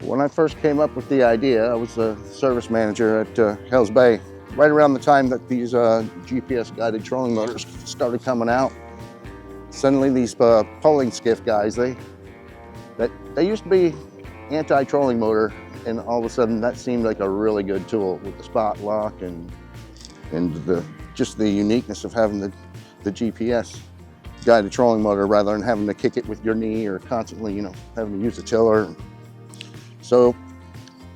When I first came up with the idea, I was a service manager at Hells Bay. Right around the time that these GPS guided trolling motors started coming out, suddenly these polling skiff guys, they used to be anti-trolling motor, and all of a sudden that seemed like a really good tool with the spot lock and just the uniqueness of having the GPS guided trolling motor rather than having to kick it with your knee or constantly, having to use a tiller. So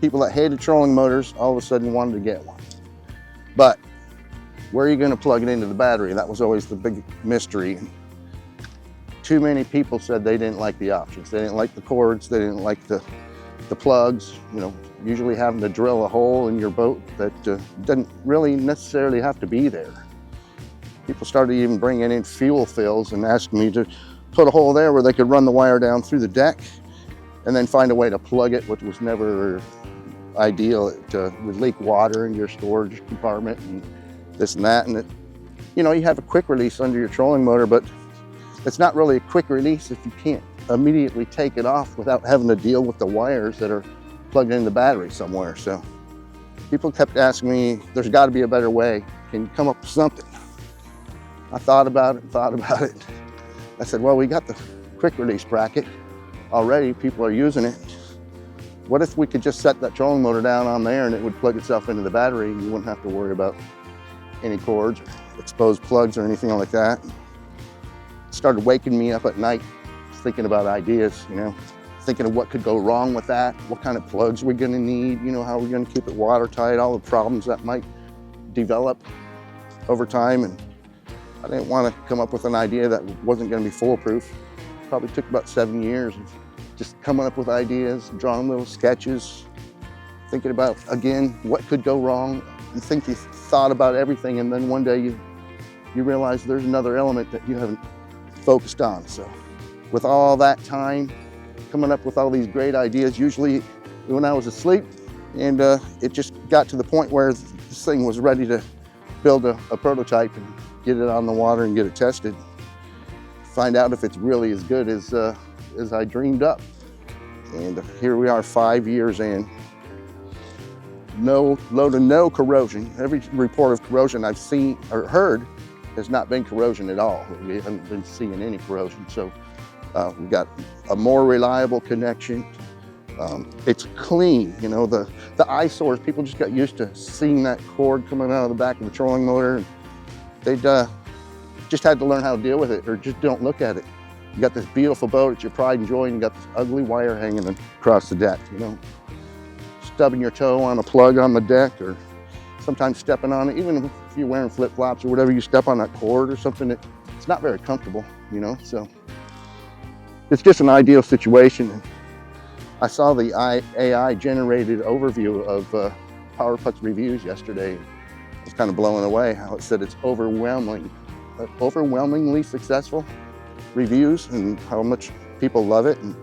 people that hated trolling motors all of a sudden wanted to get one. But where are you going to plug it into the battery? That was always the big mystery. Too many people said they didn't like the options. They didn't like the cords. They didn't like the plugs. Usually having to drill a hole in your boat that doesn't really necessarily have to be there. People started even bringing in fuel fills and asking me to put a hole there where they could run the wire down through the deck and then find a way to plug it, which was never ideal. It would leak water in your storage compartment and this and that. And you have a quick release under your trolling motor, but it's not really a quick release if you can't immediately take it off without having to deal with the wires that are plugged in the battery somewhere. So people kept asking me, there's got to be a better way. Can you come up with something? I thought about it. I said, well, we got the quick release bracket already. People are using it. What if we could just set that trolling motor down on there and it would plug itself into the battery and you wouldn't have to worry about any cords or exposed plugs or anything like that. It started waking me up at night thinking about ideas, thinking of what could go wrong with that, what kind of plugs we're gonna need, how we're gonna keep it watertight, all the problems that might develop over time. And I didn't want to come up with an idea that wasn't gonna be foolproof. Probably took about 7 years of just coming up with ideas, drawing little sketches, thinking about, again, what could go wrong. You think you thought about everything, and then one day you realize there's another element that you haven't focused on. So with all that time, coming up with all these great ideas, usually when I was asleep, and it just got to the point where this thing was ready to build a prototype and get it on the water and get it tested. Find out if it's really as good as I dreamed up. And here we are 5 years in. No corrosion. Every report of corrosion I've seen or heard has not been corrosion at all. We haven't been seeing any corrosion. So we've got a more reliable connection. It's clean. The eyesores, people just got used to seeing that cord coming out of the back of the trolling motor. They'd just had to learn how to deal with it, or just don't look at it. You got this beautiful boat, it's your pride and joy, and you got this ugly wire hanging across the deck, Stubbing your toe on a plug on the deck, or sometimes stepping on it, even if you're wearing flip-flops or whatever, you step on that cord or something, it's not very comfortable, So it's just an ideal situation. I saw the AI generated overview of Power Pux reviews yesterday. I was kind of blown away how it said it's overwhelmingly successful reviews and how much people love it. And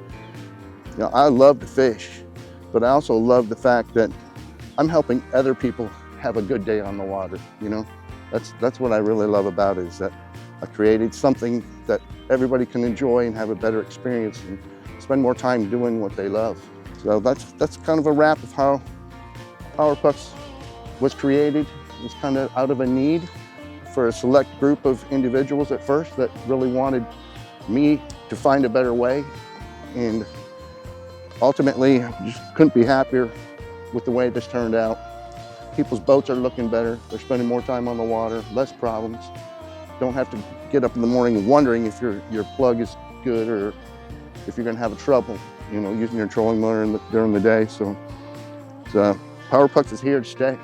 I love to fish, but I also love the fact that I'm helping other people have a good day on the water. That's what I really love about it, is that I created something that everybody can enjoy and have a better experience and spend more time doing what they love. So that's kind of a wrap of how Power Pux was created. It was kind of out of a need for a select group of individuals at first that really wanted me to find a better way. And ultimately, I just couldn't be happier with the way this turned out. People's boats are looking better. They're spending more time on the water, less problems. Don't have to get up in the morning wondering if your plug is good or if you're gonna have trouble, using your trolling motor during the day. So Power Pux is here to stay.